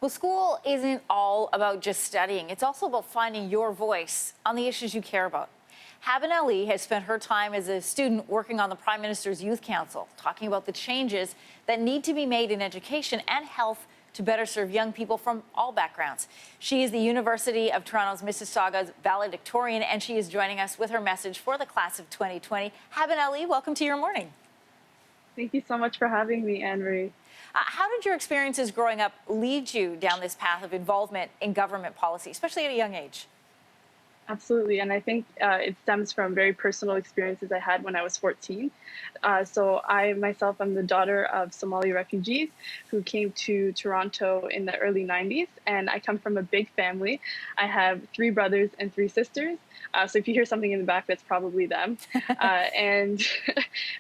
Well, school isn't all about just studying. It's also about finding your voice on the issues you care about. Habon has spent her time as a student working on the Prime Minister's Youth Council, talking about the changes that need to be made in education and health to better serve young people from all backgrounds. She is the University of Toronto's Mississauga's Valedictorian, and she is joining us with her message for the class of 2020. Habon, welcome to Your Morning. Thank you so much for having me, Anne-Marie. How did your experiences growing up lead you down this path of involvement in government policy, especially at a young age? Absolutely, and I think it stems from very personal experiences I had when I was 14. So I myself am the daughter of Somali refugees who came to Toronto in the early 90s, and I come from a big family. I have 3 brothers and 3 sisters. So if you hear something in the back, that's probably them. And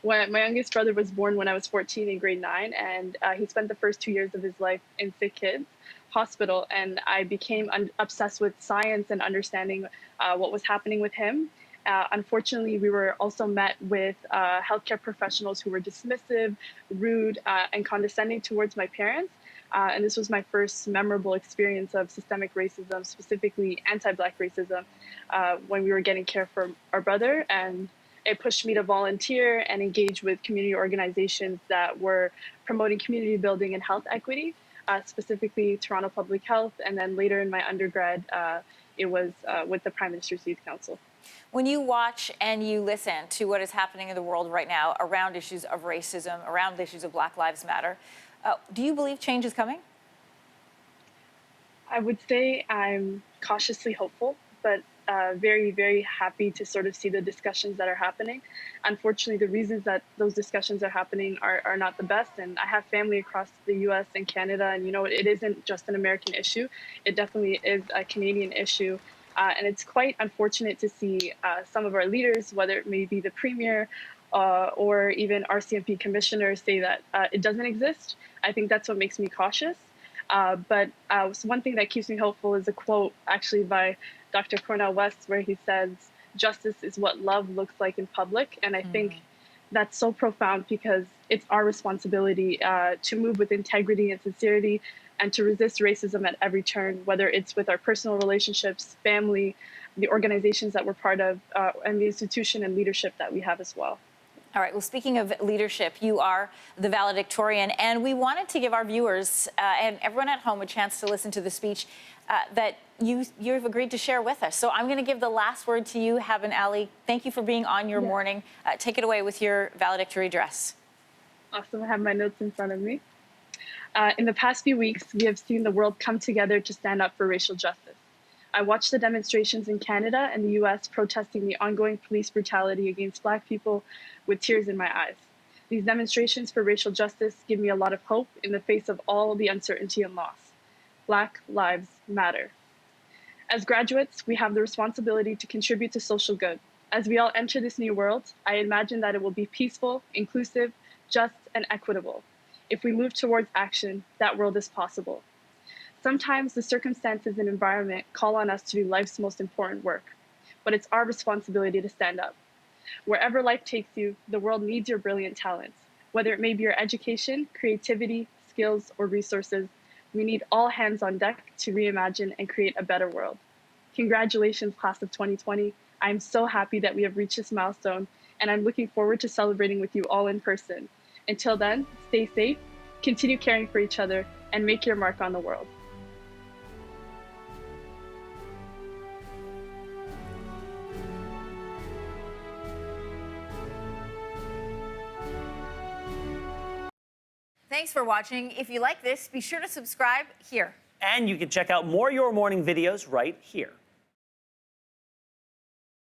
when my youngest brother was born when I was 14 in grade 9, and he spent the first 2 years of his life in sick kids hospital, and I became obsessed with science and understanding what was happening with him. Unfortunately, we were also met with healthcare professionals who were dismissive, rude, and condescending towards my parents. And this was my first memorable experience of systemic racism, specifically anti-Black racism, when we were getting care for our brother. And it pushed me to volunteer and engage with community organizations that were promoting community building and health equity. Specifically Toronto Public Health, and then later in my undergrad, it was with the Prime Minister's Youth Council. When you watch and you listen to what is happening in the world right now around issues of racism, around issues of Black Lives Matter, do you believe change is coming? I would say I'm cautiously hopeful, but very, very happy to sort of see the discussions that are happening. Unfortunately, the reasons that those discussions are happening are not the best. And I have family across the US and Canada, and it isn't just an American issue. It definitely is a Canadian issue. And it's quite unfortunate to see some of our leaders, whether it may be the Premier or even RCMP commissioners, say that it doesn't exist. I think that's what makes me cautious. But one thing that keeps me hopeful is a quote actually by Dr. Cornel West, where he says, "Justice is what love looks like in public." And I think that's so profound, because it's our responsibility to move with integrity and sincerity and to resist racism at every turn, whether it's with our personal relationships, family, the organizations that we're part of, and the institution and leadership that we have as well. All right. Well, speaking of leadership, you are the valedictorian, and we wanted to give our viewers and everyone at home a chance to listen to the speech that you've agreed to share with us. So I'm going to give the last word to you, Habon. Thank you for being on Your Morning. Take it away with your valedictory address. Awesome. I have my notes in front of me. In the past few weeks, we have seen the world come together to stand up for racial justice. I watched the demonstrations in Canada and the US protesting the ongoing police brutality against Black people with tears in my eyes. These demonstrations for racial justice give me a lot of hope in the face of all the uncertainty and loss. Black lives matter. As graduates, we have the responsibility to contribute to social good. As we all enter this new world, I imagine that it will be peaceful, inclusive, just, and equitable. If we move towards action, that world is possible. Sometimes the circumstances and environment call on us to do life's most important work, but it's our responsibility to stand up. Wherever life takes you, the world needs your brilliant talents. Whether it may be your education, creativity, skills, or resources, we need all hands on deck to reimagine and create a better world. Congratulations, class of 2020. I'm so happy that we have reached this milestone, and I'm looking forward to celebrating with you all in person. Until then, stay safe, continue caring for each other, and make your mark on the world. Thanks for watching. If you like this, be sure to subscribe here. And you can check out more Your Morning videos right here.